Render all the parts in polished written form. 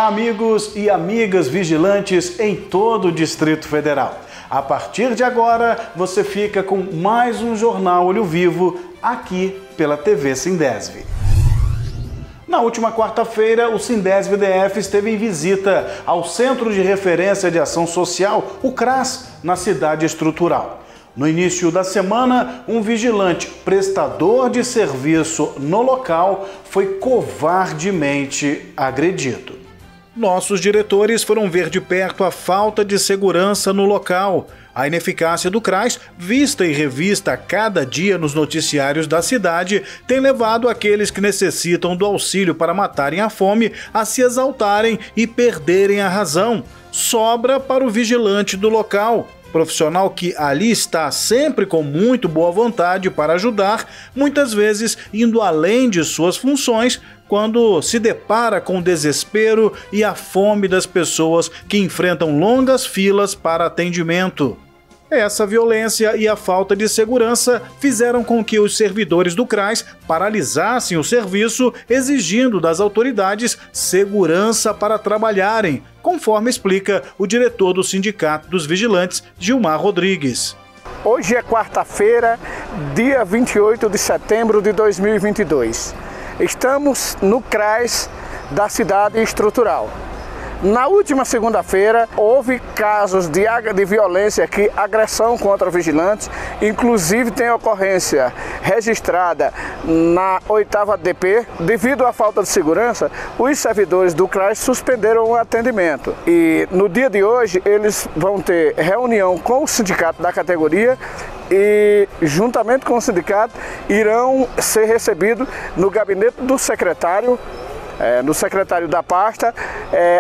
Amigos e amigas vigilantes em todo o Distrito Federal. A partir de agora, você fica com mais um Jornal Olho Vivo aqui pela TV Sindesv. Na última quarta-feira, o Sindesv-DF esteve em visita ao Centro de Referência de Ação Social, o CRAS, na cidade estrutural. No início da semana, um vigilante prestador de serviço no local foi covardemente agredido. Nossos diretores foram ver de perto a falta de segurança no local. A ineficácia do CRAS, vista e revista a cada dia nos noticiários da cidade, tem levado aqueles que necessitam do auxílio para matarem a fome a se exaltarem e perderem a razão. Sobra para o vigilante do local. Profissional que ali está sempre com muito boa vontade para ajudar, muitas vezes indo além de suas funções, quando se depara com o desespero e a fome das pessoas que enfrentam longas filas para atendimento. Essa violência e a falta de segurança fizeram com que os servidores do CRAS paralisassem o serviço, exigindo das autoridades segurança para trabalharem, conforme explica o diretor do Sindicato dos Vigilantes, Gilmar Rodrigues. Hoje é quarta-feira, dia 28 de setembro de 2022. Estamos no CRAS da cidade estrutural. Na última segunda-feira, houve casos de violência aqui, agressão contra vigilantes, inclusive tem ocorrência registrada na 8ª DP. Devido à falta de segurança, os servidores do CRAS suspenderam o atendimento. E no dia de hoje, eles vão ter reunião com o sindicato da categoria e, juntamente com o sindicato, irão ser recebidos no gabinete do secretário, no secretário da pasta,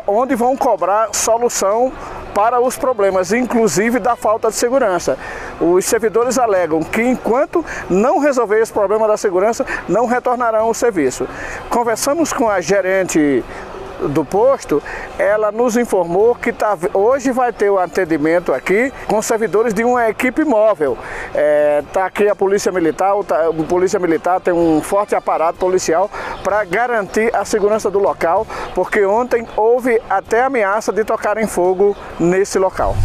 onde vão cobrar solução para os problemas, inclusive da falta de segurança. Os servidores alegam que enquanto não resolver esse problema da segurança, não retornarão ao serviço. Conversamos com a gerente do posto, ela nos informou que hoje vai ter o atendimento aqui com servidores de uma equipe móvel. Está aqui a Polícia Militar, Polícia Militar tem um forte aparato policial para garantir a segurança do local, porque ontem houve até ameaça de tocarem fogo nesse local.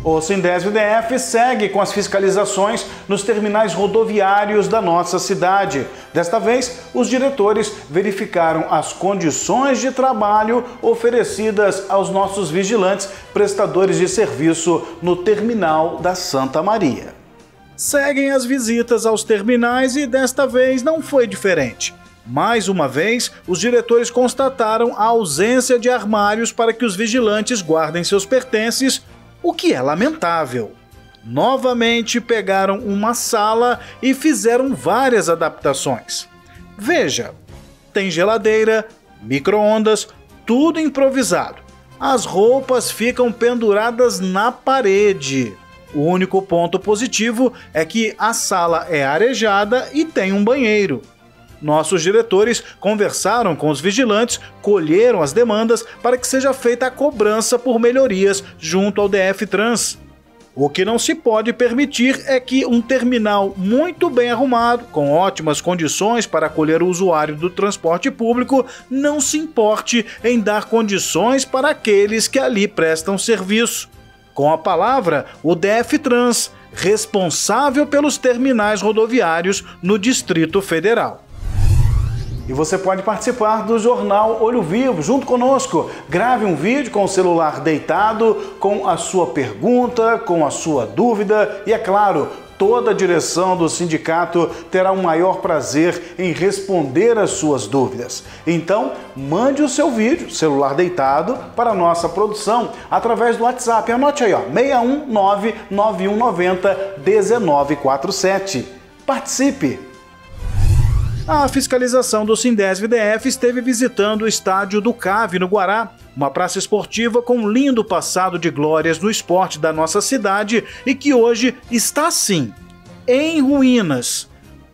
O Sindesv-DF segue com as fiscalizações nos terminais rodoviários da nossa cidade. Desta vez, os diretores verificaram as condições de trabalho oferecidas aos nossos vigilantes prestadores de serviço no terminal da Santa Maria. Seguem as visitas aos terminais e desta vez não foi diferente. Mais uma vez, os diretores constataram a ausência de armários para que os vigilantes guardem seus pertences, o que é lamentável. Novamente pegaram uma sala e fizeram várias adaptações. Veja, tem geladeira, micro-ondas, tudo improvisado. As roupas ficam penduradas na parede. O único ponto positivo é que a sala é arejada e tem um banheiro. Nossos diretores conversaram com os vigilantes, colheram as demandas para que seja feita a cobrança por melhorias junto ao DF-Trans. O que não se pode permitir é que um terminal muito bem arrumado, com ótimas condições para acolher o usuário do transporte público, não se importe em dar condições para aqueles que ali prestam serviço. Com a palavra, o DF-Trans, responsável pelos terminais rodoviários no Distrito Federal. E você pode participar do Jornal Olho Vivo junto conosco. Grave um vídeo com o celular deitado, com a sua pergunta, com a sua dúvida e, é claro, toda a direção do sindicato terá um maior prazer em responder às suas dúvidas. Então, mande o seu vídeo, celular deitado, para a nossa produção através do WhatsApp. Anote aí, 61991901947. Participe! A fiscalização do Sindesv-DF esteve visitando o estádio do CAV, no Guará, uma praça esportiva com um lindo passado de glórias no esporte da nossa cidade e que hoje está assim, em ruínas,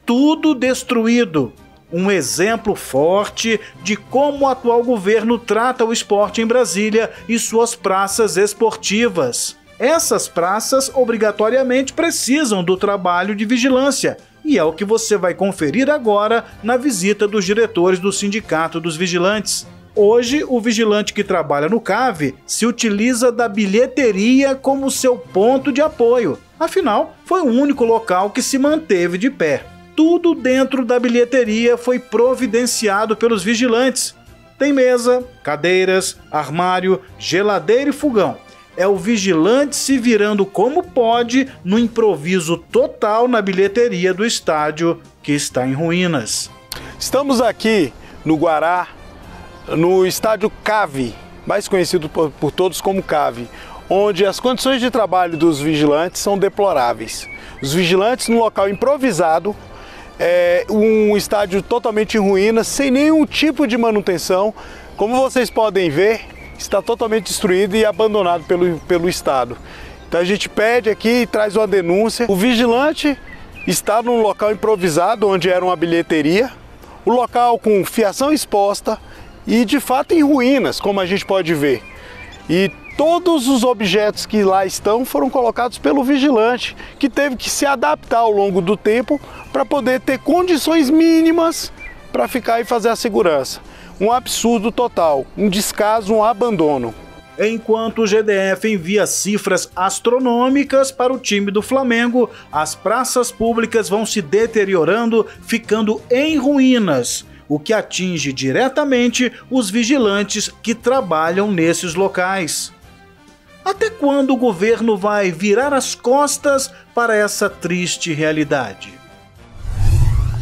tudo destruído. Um exemplo forte de como o atual governo trata o esporte em Brasília e suas praças esportivas. Essas praças obrigatoriamente precisam do trabalho de vigilância, e é o que você vai conferir agora na visita dos diretores do Sindicato dos Vigilantes. Hoje, o vigilante que trabalha no CAV se utiliza da bilheteria como seu ponto de apoio. Afinal, foi o único local que se manteve de pé. Tudo dentro da bilheteria foi providenciado pelos vigilantes. Tem mesa, cadeiras, armário, geladeira e fogão. É o vigilante se virando como pode no improviso total na bilheteria do estádio que está em ruínas. Estamos aqui no Guará, no estádio CAV, mais conhecido por todos como CAV, onde as condições de trabalho dos vigilantes são deploráveis. Os vigilantes no local improvisado, um estádio totalmente em ruínas, sem nenhum tipo de manutenção. Como vocês podem ver, está totalmente destruído e abandonado pelo Estado. Então a gente pede aqui e traz uma denúncia. O vigilante está num local improvisado, onde era uma bilheteria, o local com fiação exposta e de fato em ruínas, como a gente pode ver. E todos os objetos que lá estão foram colocados pelo vigilante, que teve que se adaptar ao longo do tempo para poder ter condições mínimas para ficar e fazer a segurança. Um absurdo total, um descaso, um abandono. Enquanto o GDF envia cifras astronômicas para o time do Flamengo, as praças públicas vão se deteriorando, ficando em ruínas, o que atinge diretamente os vigilantes que trabalham nesses locais. Até quando o governo vai virar as costas para essa triste realidade?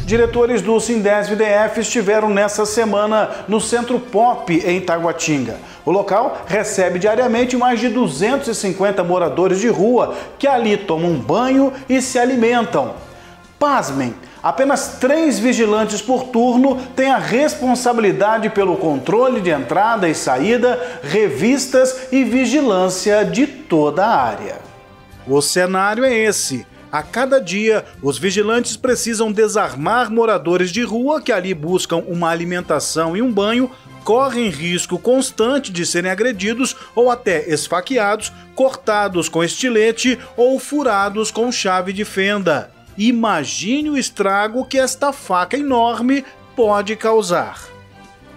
Diretores do Sindesv-DF estiveram nessa semana no Centro Pop, em Taguatinga. O local recebe diariamente mais de 250 moradores de rua que ali tomam banho e se alimentam. Pasmem, apenas 3 vigilantes por turno têm a responsabilidade pelo controle de entrada e saída, revistas e vigilância de toda a área. O cenário é esse. A cada dia, os vigilantes precisam desarmar moradores de rua que ali buscam uma alimentação e um banho, correm risco constante de serem agredidos ou até esfaqueados, cortados com estilete ou furados com chave de fenda. Imagine o estrago que esta faca enorme pode causar.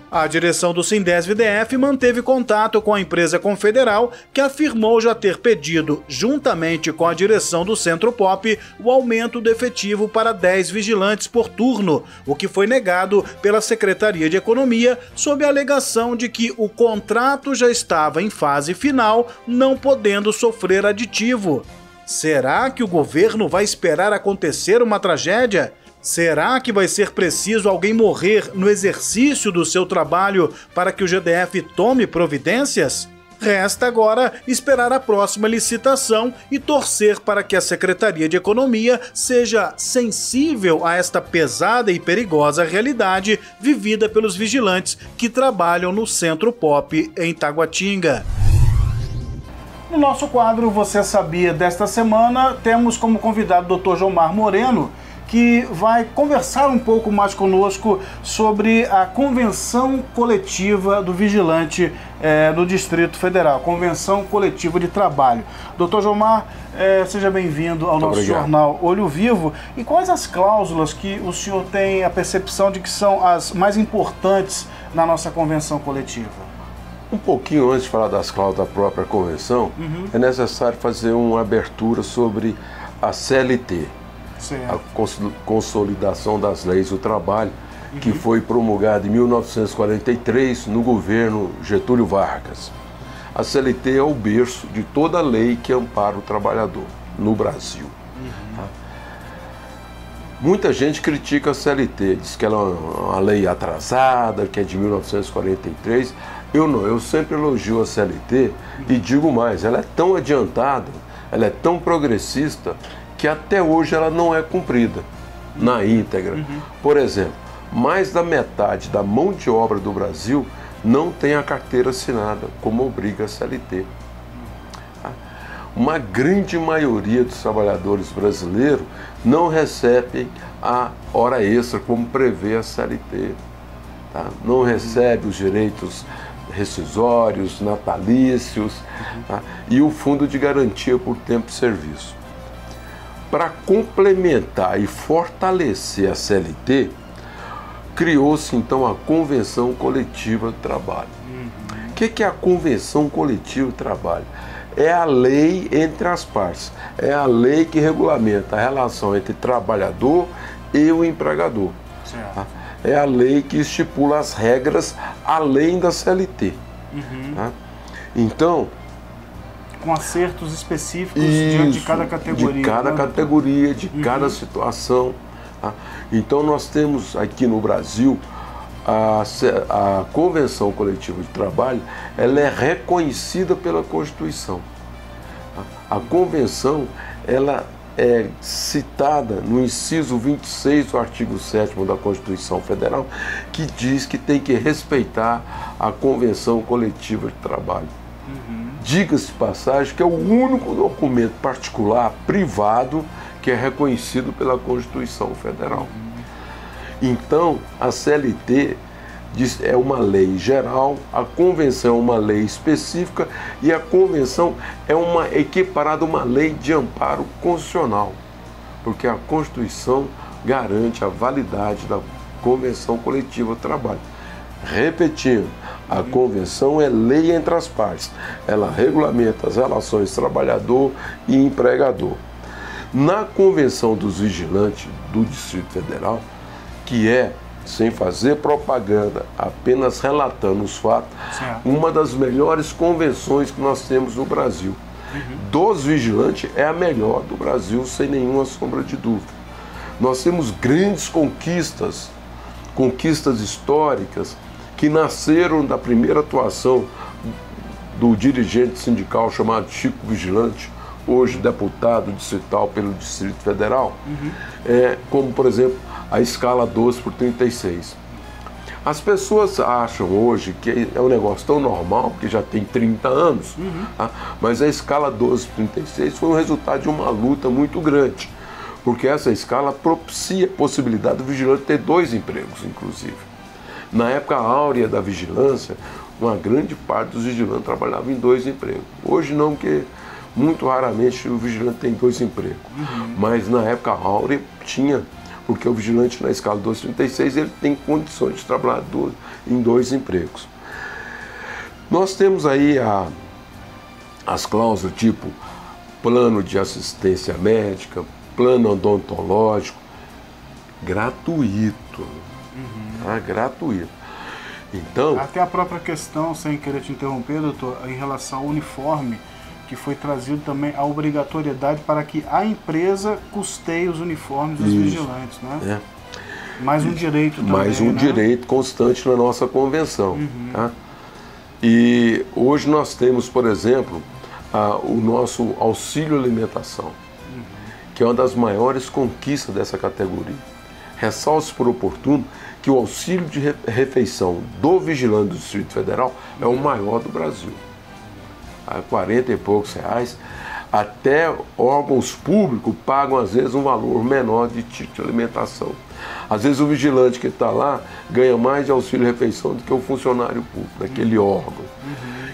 A direção do Sindesv-DF manteve contato com a empresa confederal, que afirmou já ter pedido, juntamente com a direção do Centro Pop, o aumento do efetivo para 10 vigilantes por turno, o que foi negado pela Secretaria de Economia sob a alegação de que o contrato já estava em fase final, não podendo sofrer aditivo. Será que o governo vai esperar acontecer uma tragédia? Será que vai ser preciso alguém morrer no exercício do seu trabalho para que o GDF tome providências? Resta agora esperar a próxima licitação e torcer para que a Secretaria de Economia seja sensível a esta pesada e perigosa realidade vivida pelos vigilantes que trabalham no Centro Pop em Taguatinga. No nosso quadro Você Sabia desta semana, temos como convidado o Dr. Jomar Moreno, que vai conversar um pouco mais conosco sobre a Convenção Coletiva do Vigilante do Distrito Federal, Convenção Coletiva de Trabalho. Dr. Jomar, seja bem-vindo ao nosso jornal Olho Vivo. E quais as cláusulas que o senhor tem a percepção de que são as mais importantes na nossa Convenção Coletiva? Um pouquinho antes de falar das cláusulas da própria Convenção, é necessário fazer uma abertura sobre a CLT. Certo. A Consolidação das Leis do Trabalho, que foi promulgada em 1943 no governo Getúlio Vargas. A CLT é o berço de toda a lei que ampara o trabalhador no Brasil. Muita gente critica a CLT, diz que ela é uma lei atrasada, que é de 1943. Eu não, eu sempre elogio a CLT e digo mais, ela é tão adiantada, ela é tão progressista, que até hoje ela não é cumprida na íntegra. Por exemplo, mais da metade da mão de obra do Brasil não tem a carteira assinada, como obriga a CLT. Uma grande maioria dos trabalhadores brasileiros não recebem a hora extra, como prevê a CLT. Não recebe os direitos rescisórios, natalícios, e o fundo de garantia por tempo de serviço. Para complementar e fortalecer a CLT, criou-se então a Convenção Coletiva do Trabalho. O que é a Convenção Coletiva do Trabalho? É a lei entre as partes, é a lei que regulamenta a relação entre trabalhador e o empregador. Tá? É a lei que estipula as regras além da CLT. Tá? Então, com acertos específicos diante de cada categoria. De cada categoria, de cada situação. Tá? Então nós temos aqui no Brasil a Convenção Coletiva de Trabalho, ela é reconhecida pela Constituição. A Convenção, ela é citada no inciso 26 do artigo 7º da Constituição Federal, que diz que tem que respeitar a Convenção Coletiva de Trabalho. Diga-se de passagem que é o único documento particular, privado, que é reconhecido pela Constituição Federal. Então, a CLT é uma lei geral, a Convenção é uma lei específica e a Convenção é equiparada a uma lei de amparo constitucional, porque a Constituição garante a validade da Convenção Coletiva do Trabalho. Repetindo, a Convenção é lei entre as partes, ela regulamenta as relações trabalhador e empregador. Na Convenção dos Vigilantes do Distrito Federal, que é, sem fazer propaganda, apenas relatando os fatos, uma das melhores convenções que nós temos no Brasil. Dos vigilantes é a melhor do Brasil, sem nenhuma sombra de dúvida. Nós temos grandes conquistas históricas, que nasceram da primeira atuação do dirigente sindical chamado Chico Vigilante, hoje deputado distrital pelo Distrito Federal, como, por exemplo, a escala 12/36. As pessoas acham hoje que é um negócio tão normal, porque já tem 30 anos, tá? Mas a escala 12/36 foi o resultado de uma luta muito grande, porque essa escala propicia a possibilidade do vigilante ter 2 empregos, inclusive. Na época áurea da vigilância, uma grande parte dos vigilantes trabalhava em 2 empregos. Hoje não, porque muito raramente o vigilante tem 2 empregos. Mas na época áurea tinha, porque o vigilante na escala 12/36 ele tem condições de trabalhar em 2 empregos. Nós temos aí as cláusulas tipo plano de assistência médica, plano odontológico, gratuito. Gratuito. Então, até a própria questão, sem querer te interromper, doutor, em relação ao uniforme, que foi trazido também a obrigatoriedade para que a empresa custeie os uniformes dos vigilantes, né? Mais um direito também. Mais um direito constante na nossa convenção. Tá? E hoje nós temos, por exemplo, o nosso auxílio alimentação, que é uma das maiores conquistas dessa categoria. Ressalve-se por oportuno que o auxílio de refeição do vigilante do Distrito Federal é o maior do Brasil. A 40 e poucos reais, até órgãos públicos pagam às vezes um valor menor de título de alimentação. Às vezes o vigilante que está lá ganha mais de auxílio de refeição do que o funcionário público daquele órgão.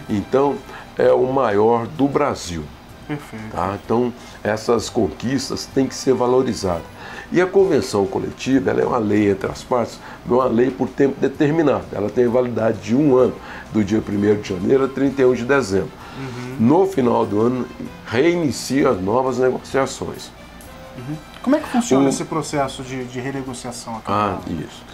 Então, é o maior do Brasil. Perfeito. Tá? Então, essas conquistas têm que ser valorizadas. E a convenção coletiva, ela é uma lei entre as partes, não é uma lei por tempo determinado. Ela tem validade de 1 ano, do dia 1º de janeiro a 31 de dezembro. No final do ano, reinicia as novas negociações. Como é que funciona esse processo de renegociação aqui? Isso.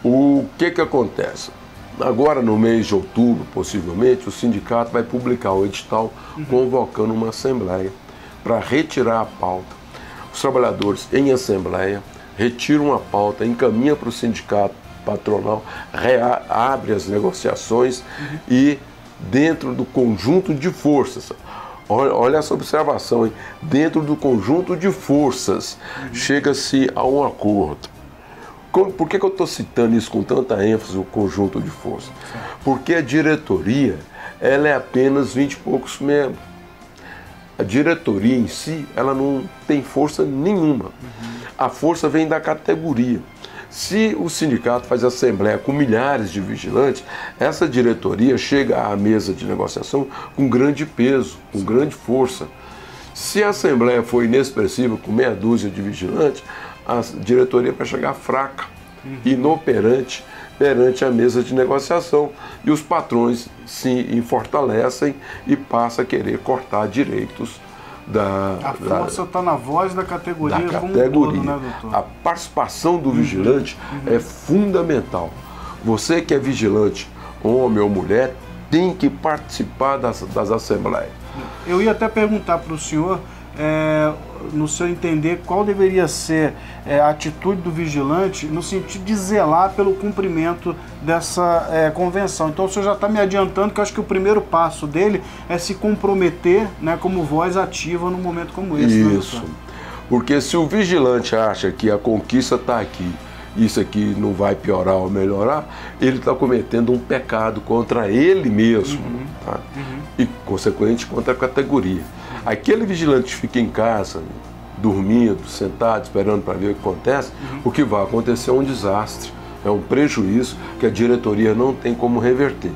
O que acontece? Agora, no mês de outubro, possivelmente, o sindicato vai publicar o edital convocando uma assembleia para retirar a pauta. Os trabalhadores em assembleia retiram a pauta, encaminham para o sindicato patronal, abre as negociações e dentro do conjunto de forças, olha essa observação, hein? Dentro do conjunto de forças chega-se a um acordo. Por que eu estou citando isso com tanta ênfase, o conjunto de forças? Porque a diretoria, ela é apenas 20 e poucos membros. A diretoria em si, ela não tem força nenhuma. A força vem da categoria. Se o sindicato faz assembleia com milhares de vigilantes, essa diretoria chega à mesa de negociação com grande peso, com grande força. Se a assembleia for inexpressiva, com meia dúzia de vigilantes, a diretoria vai chegar fraca. inoperante perante a mesa de negociação, e os patrões se fortalecem e passam a querer cortar direitos A força está na voz da categoria como categoria. um todo, né, doutor? A participação do vigilante é fundamental. Você que é vigilante, homem ou mulher, tem que participar das assembleias. Eu ia até perguntar para o senhor, no seu entender, qual deveria ser a atitude do vigilante no sentido de zelar pelo cumprimento dessa convenção. Então o senhor já está me adiantando que eu acho que o primeiro passo dele é se comprometer, né, como voz ativa num momento como esse. Isso, porque se o vigilante acha que a conquista está aqui, isso aqui não vai piorar ou melhorar, ele está cometendo um pecado contra ele mesmo, tá? E, consequentemente, contra a categoria. Aquele vigilante que fica em casa, dormindo, sentado, esperando para ver o que acontece, o que vai acontecer é um desastre, é um prejuízo que a diretoria não tem como reverter.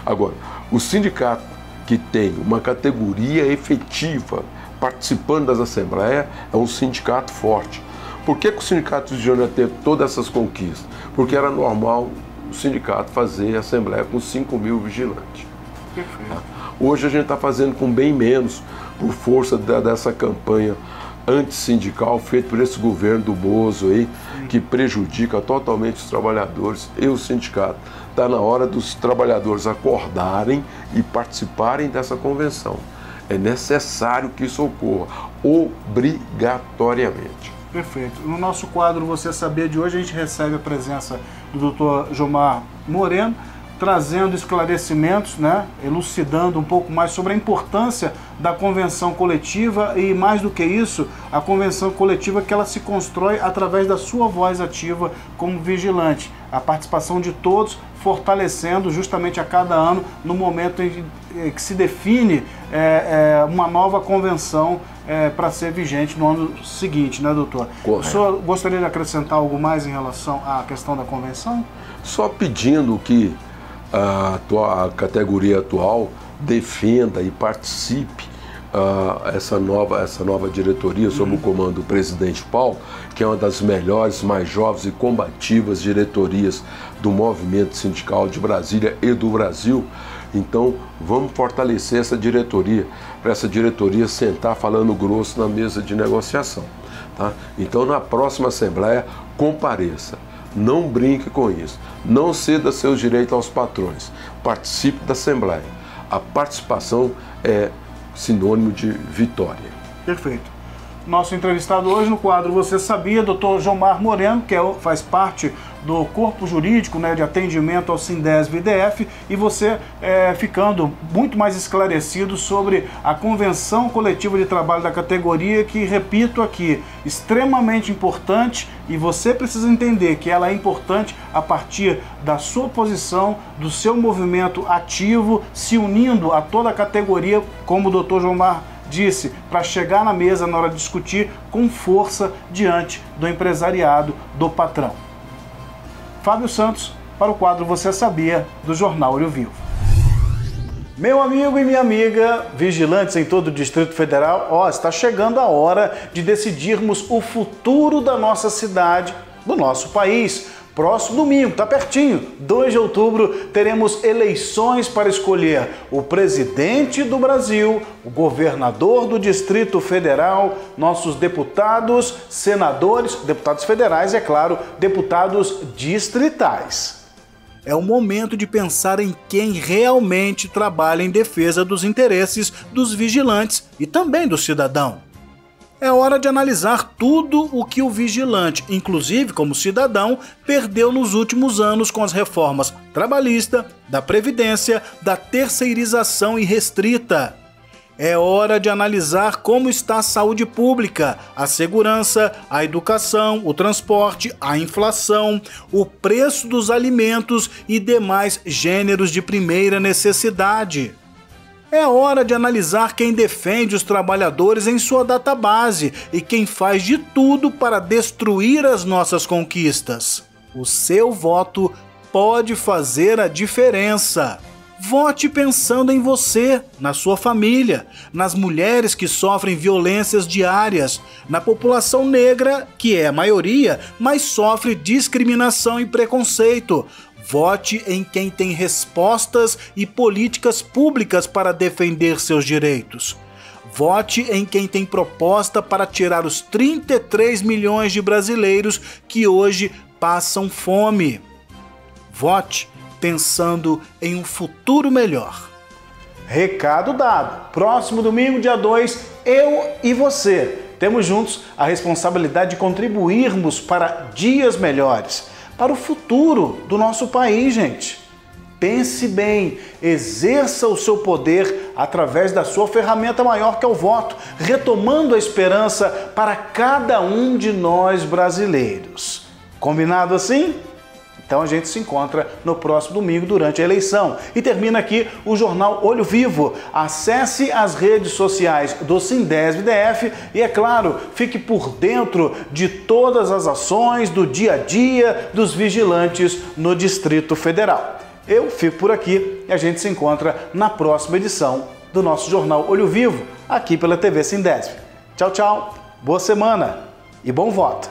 Agora, o sindicato que tem uma categoria efetiva participando das assembleias é um sindicato forte. Por que o sindicato vigilante teve todas essas conquistas? Porque era normal o sindicato fazer assembleia com 5 mil vigilantes. Perfeito. Hoje a gente está fazendo com bem menos, por força dessa campanha antissindical feita por esse governo do Bozo aí, que prejudica totalmente os trabalhadores e o sindicato. Está na hora dos trabalhadores acordarem e participarem dessa convenção. É necessário que isso ocorra, obrigatoriamente. Perfeito. No nosso quadro Você Sabia de hoje, a gente recebe a presença do Dr. Jomar Moreno, trazendo esclarecimentos, né, elucidando um pouco mais sobre a importância da convenção coletiva e, mais do que isso, a convenção coletiva que ela se constrói através da sua voz ativa como vigilante. A participação de todos fortalecendo justamente a cada ano no momento em que se define uma nova convenção para ser vigente no ano seguinte, né, doutor? Correto. O senhor gostaria de acrescentar algo mais em relação à questão da convenção? Só pedindo que a categoria atual defenda e participe essa nova diretoria sob o comando do presidente Paulo, que é uma das melhores, mais jovens e combativas diretorias do movimento sindical de Brasília e do Brasil. Então vamos fortalecer essa diretoria, para essa diretoria sentar falando grosso na mesa de negociação, tá? Então na próxima assembleia compareça. Não brinque com isso, não ceda seus direitos aos patrões, participe da Assembleia. A participação é sinônimo de vitória. Perfeito. Nosso entrevistado hoje no quadro Você Sabia, Dr. Jomar Moreno, que faz parte do corpo jurídico, né, de atendimento ao Sindesv-IDF, e você ficando muito mais esclarecido sobre a convenção coletiva de trabalho da categoria, que, repito aqui, extremamente importante, e você precisa entender que ela é importante a partir da sua posição, do seu movimento ativo, se unindo a toda a categoria, como o Dr. Jomar disse, para chegar na mesa na hora de discutir com força diante do empresariado, do patrão. Fábio Santos, para o quadro Você Sabia, do Jornal Olho Vivo. Meu amigo e minha amiga, vigilantes em todo o Distrito Federal, está chegando a hora de decidirmos o futuro da nossa cidade, do nosso país. Próximo domingo, tá pertinho, 2 de outubro, teremos eleições para escolher o presidente do Brasil, o governador do Distrito Federal, nossos deputados, senadores, deputados federais e, é claro, deputados distritais. É o momento de pensar em quem realmente trabalha em defesa dos interesses dos vigilantes e também do cidadão. É hora de analisar tudo o que o vigilante, inclusive como cidadão, perdeu nos últimos anos com as reformas trabalhista, da Previdência, da terceirização irrestrita. É hora de analisar como está a saúde pública, a segurança, a educação, o transporte, a inflação, o preço dos alimentos e demais gêneros de primeira necessidade. É hora de analisar quem defende os trabalhadores em sua database e quem faz de tudo para destruir as nossas conquistas. O seu voto pode fazer a diferença. Vote pensando em você, na sua família, nas mulheres que sofrem violências diárias, na população negra, que é a maioria, mas sofre discriminação e preconceito. Vote em quem tem respostas e políticas públicas para defender seus direitos. Vote em quem tem proposta para tirar os 33 milhões de brasileiros que hoje passam fome. Vote pensando em um futuro melhor. Recado dado. Próximo domingo, dia 2, eu e você temos juntos a responsabilidade de contribuirmos para dias melhores, para o futuro do nosso país, gente. Pense bem, exerça o seu poder através da sua ferramenta maior que é o voto, retomando a esperança para cada um de nós brasileiros. Combinado assim? Então a gente se encontra no próximo domingo durante a eleição. E termina aqui o Jornal Olho Vivo. Acesse as redes sociais do Sindesv-DF e, é claro, fique por dentro de todas as ações do dia a dia dos vigilantes no Distrito Federal. Eu fico por aqui e a gente se encontra na próxima edição do nosso Jornal Olho Vivo, aqui pela TV Sindesv. Tchau, tchau, boa semana e bom voto!